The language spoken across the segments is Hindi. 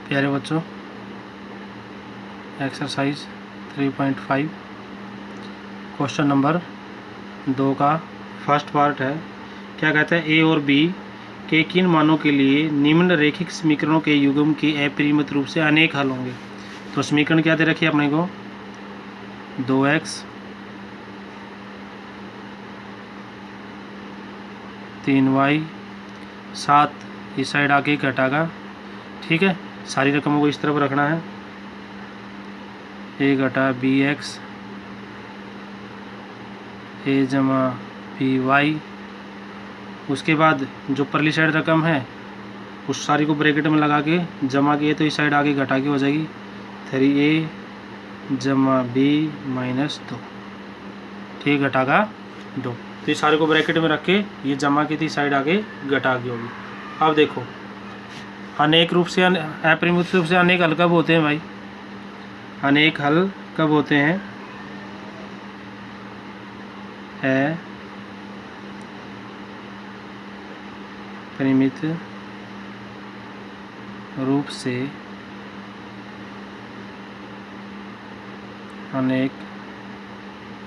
प्यारे बच्चों, एक्सरसाइज 3.5 क्वेश्चन नंबर 2 का फर्स्ट पार्ट है। क्या कहता है, ए और बी के किन मानों के लिए निम्न रैखिक समीकरणों के युग्म के अपरिमित रूप से अनेक हल होंगे। तो समीकरण क्या दे रखी है अपने को, 2x 3y 7 इस साइड आके घटागा। ठीक है, सारी रकमों को इस तरफ रखना है। a घटा बी एक्स ए जमा बी वाई। उसके बाद जो परली साइड रकम है उस सारी को ब्रैकेट में लगा के जमा किए तो इस साइड आगे घटा के हो जाएगी 3a जमा बी माइनस 2। ठीक, घटा का 2। तो इस सारे को ब्रैकेट में रख के ये जमा की थी साइड आगे घटा की होगी। अब देखो, अनेक रूप से अपरिमित रूप से अनेक हल कब होते हैं भाई? अनेक हल कब होते हैं? अपरिमित रूप से अनेक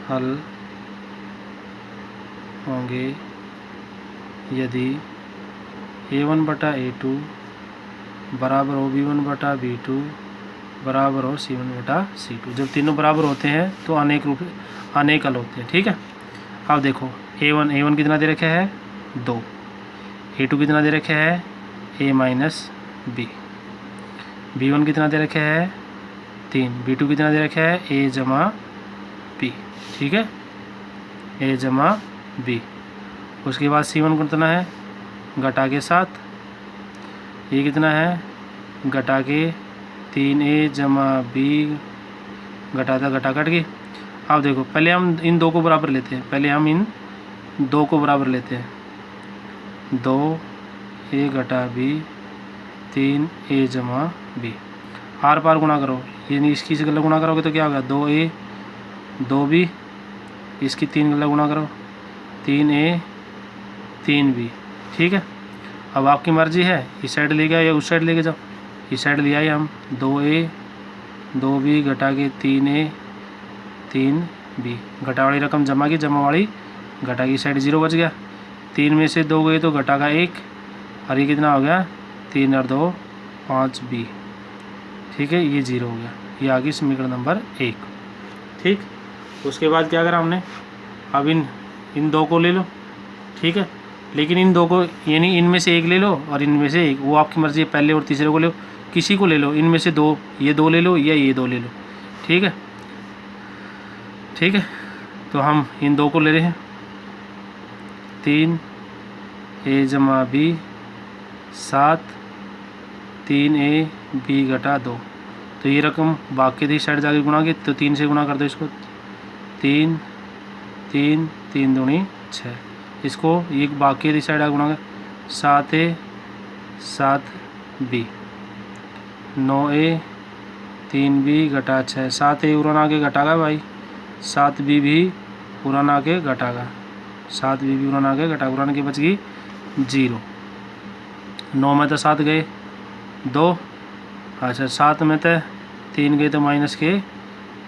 हल होंगे यदि a1 बटा a2 बराबर हो b1 बटा b2 बराबर हो c1 बटा c2। जब तीनों बराबर होते हैं तो अनेक हल होते हैं। ठीक है, अब देखो, a1 कितना दे रखा है 2, a2 कितना दे रखा है a माइनस बी, b1 कितना दे रखा है 3, b2 कितना दे रखा है a जमा b। ठीक है, a जमा b। उसके बाद c1 कितना है घटा के 7, ये कितना है घटा के 3a जमा b घटा कट के। अब देखो, पहले हम इन दो को बराबर लेते हैं, इन दो को बराबर लेते हैं। 2a घटा b 3a जमा b। आर पार गुणा करो, यानी इसकी से गला गुणा करोगे तो क्या होगा 2a 2b, इसकी 3 गला गुणा करो 3a 3b। ठीक है, अब आपकी मर्जी है इस साइड ले गया या उस साइड लेके जाओ। इस साइड ले आए हम 2a 2b घटा के 3a 3b। घटा वाली रकम जमा की, जमा वाली घटा की साइड 0 बच गया। 3 में से 2 गए तो घटा का 1 और ये कितना हो गया 3 और 2 5b। ठीक है, ये 0 हो गया। ये आ गई समीकरण नंबर 1। ठीक, उसके बाद क्या करा हमने, अब इन दो को ले लो। ठीक है, लेकिन इन दो को यानी इनमें से एक ले लो और इनमें से एक, वो आपकी मर्जी है, पहले और तीसरे को ले लो, किसी को ले लो। इनमें से दो, ये दो ले लो या ये दो ले लो। ठीक है, ठीक है, तो हम इन दो को ले रहे हैं 3a जमा b 7 3a b घटा 2। तो ये रकम बाकी थी साइड जाके गुणा की, तो 3 से गुणा कर दो इसको। 3 3 3 दूनी 6। इसको ये बाकी थी साइड आगे गुणा कर 7a 7b 9a 3b घटा 6। 7a उड़न आके घटागा भाई, 7b भी उड़न आके घटागा, 7b भी उड़न आके घटा, उड़न के बच गई 0। 9 में तो 7 गए 2, अच्छा 7 में तो 3 गए तो माइनस के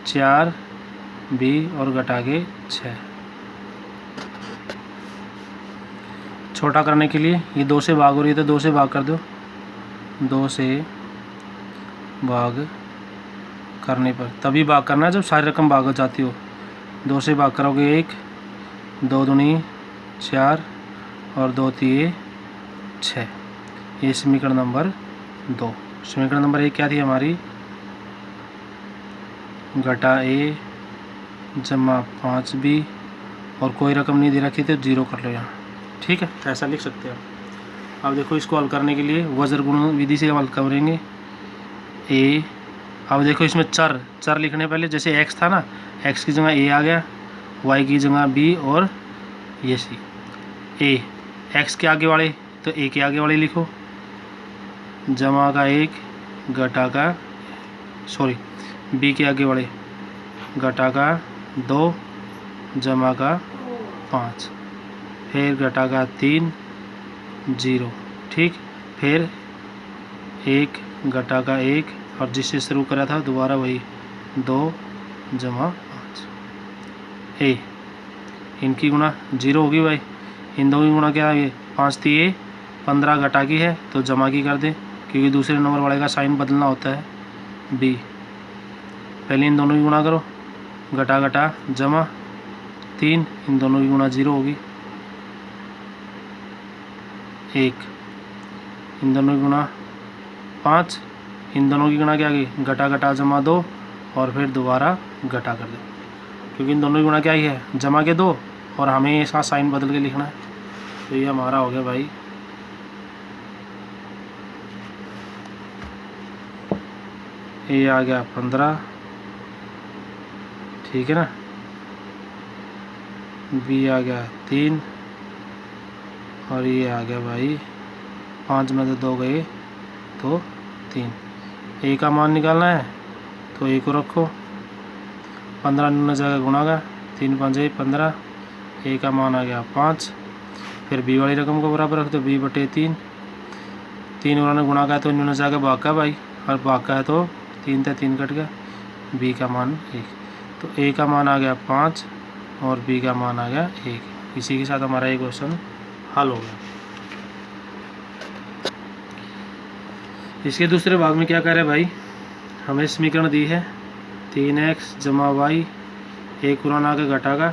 4b और घटा के 6। छोटा करने के लिए ये 2 से भाग हो रही है तो 2 से भाग कर दो। 2 से भाग करने पर तभी भाग करना है जब सारी रकम भाग हो जाती हो। 2 से भाग करोगे 1, 2 दूनी 4 और 2 3 6। ये समीकरण नंबर 2। समीकरण नंबर 1 क्या थी हमारी, घटा a जमा 5b और कोई रकम नहीं दे रखी तो 0 कर लो यहाँ। ठीक है, ऐसा लिख सकते हो। अब देखो, इसको हल करने के लिए वज्र गुण विधि से हल करेंगे। a, अब देखो इसमें चर लिखने पहले, जैसे x था ना, x की जगह a आ गया, y की जगह b और ये c। a x के आगे वाले तो a के आगे वाले लिखो, जमा का 1 घटा का b के आगे वाले घटा का 2 जमा का 5, फिर घटा का 3 0। ठीक, फिर 1 घटा का 1 और जिससे शुरू करा था दोबारा वही 2 जमा 5 ए। इनकी गुणा 0 होगी भाई, इन दोनों की गुणा क्या है 5 थी ए, 15 घटा की है तो जमा की कर दे क्योंकि दूसरे नंबर वाले का साइन बदलना होता है बी। पहले इन दोनों की गुणा करो, घटा घटा जमा 3, इन दोनों की गुणा 0 होगी 1, इन दोनों की गुणा 5, इन दोनों की गुणा क्या गई घटा घटा जमा 2 और फिर दोबारा घटा कर दो क्योंकि इन दोनों की गुणा क्या ही है जमा के 2 और हमें इसका साइन बदल के लिखना है। तो ये हमारा हो गया भाई ये आ गया 15, ठीक है ना, बी आ गया 3 और ये आ गया भाई 5 में से 2 गए तो 3। ए का मान निकालना है तो ए को रखो, 15 निन्यानवे जगह गुणा का 3 5 15, ए का मान आ गया 5। फिर बी वाली रकम को बराबर रख दो, बी बटे 3, 3 उन्होंने गुणा का है तो निन्यानवे जगह भाग का भाई, और भाग का है तो 3 से 3 कट गया, बी का मान 1। तो ए का मान आ गया 5 और बी का मान आ गया 1। इसी के साथ हमारा ये क्वेश्चन हल हो गया। इसके दूसरे भाग में क्या कह रहे हैं भाई, हमें समीकरण दी है 3x जमा वाई, एक पुराना का घटा का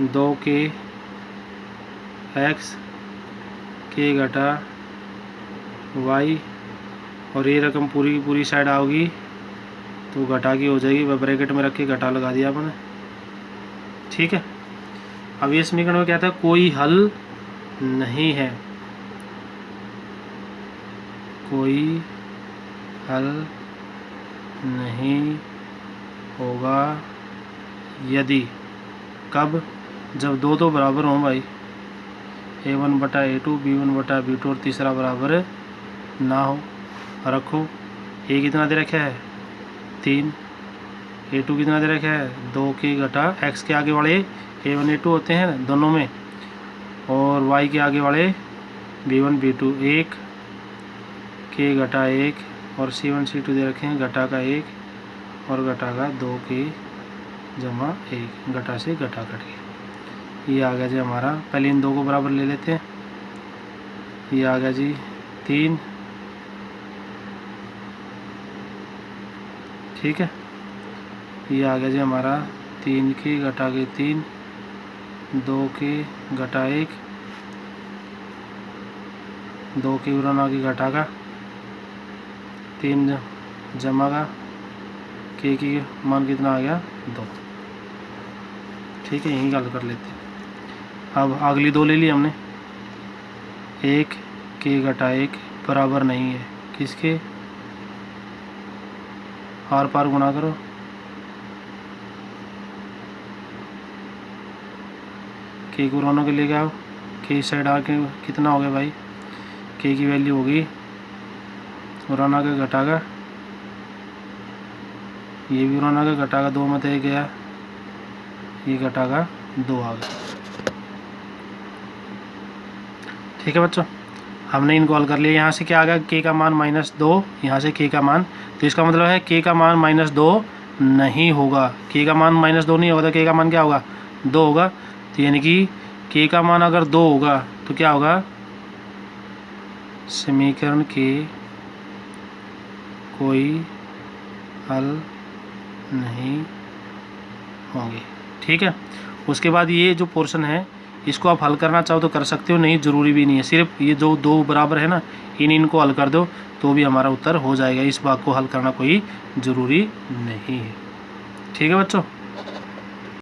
2k x के घटा y और ये रकम पूरी की पूरी साइड आओगी तो घटा की हो जाएगी, वह ब्रैकेट में रख के घटा लगा दिया आपने, ठीक है। अब ये समीकरण में क्या था, कोई हल नहीं है, कोई हल नहीं होगा यदि, कब, जब दो तो बराबर हों भाई, a1 बटा a2 b1 बटा b2 और तीसरा बराबर ना हो। रखो a कितना दे रखा है 3, a2 कितना दे रखा है 2 के घटा x के आगे वाले a1 a2 होते हैं दोनों में, और y के आगे वाले b1 b2 1 के घटा 1 और c1 c2 दे रखे हैं घटा का 1 और घटा का 2 के जमा 1, घटा से घटा कट गया। ये आ गया जी हमारा, पहले इन 2 को बराबर ले लेते हैं, ये आ गया जी 3, ठीक है। ये आ गया जी हमारा 3 के घटा के 3, 2 के घटा 1, 2 के उड़ाना के घटा का 3 जमा का के की मान कितना आ गया 2, ठीक है। यही गल कर लेते हैं। अब अगली 2 ले ली हमने, 1 के घटा 1 बराबर नहीं है किसके, आर पार गुणा करो, के को रोनो के लेके आओ, के साइड आके कितना हो गया भाई, के की वैल्यू होगी उराना का घटा का, ये भी उराना का घटा का 2 में तय गया, ये घटा का 2 आ गया, ठीक है बच्चों। हमने इनको हल कर लिया। यहाँ से क्या आ गया के का मान -2, यहाँ से के का मान, तो इसका मतलब है के का मान -2 नहीं होगा, के का मान -2 नहीं होगा तो के का मान क्या होगा 2 होगा। तो यानी कि के का मान अगर 2 होगा तो क्या होगा, समीकरण के कोई हल नहीं होंगे, ठीक है। उसके बाद ये जो पोर्शन है इसको आप हल करना चाहो तो कर सकते हो, नहीं ज़रूरी भी नहीं है, सिर्फ ये जो 2 बराबर है ना इनको हल कर दो तो भी हमारा उत्तर हो जाएगा। इस भाग को हल करना कोई ज़रूरी नहीं है, ठीक है बच्चों।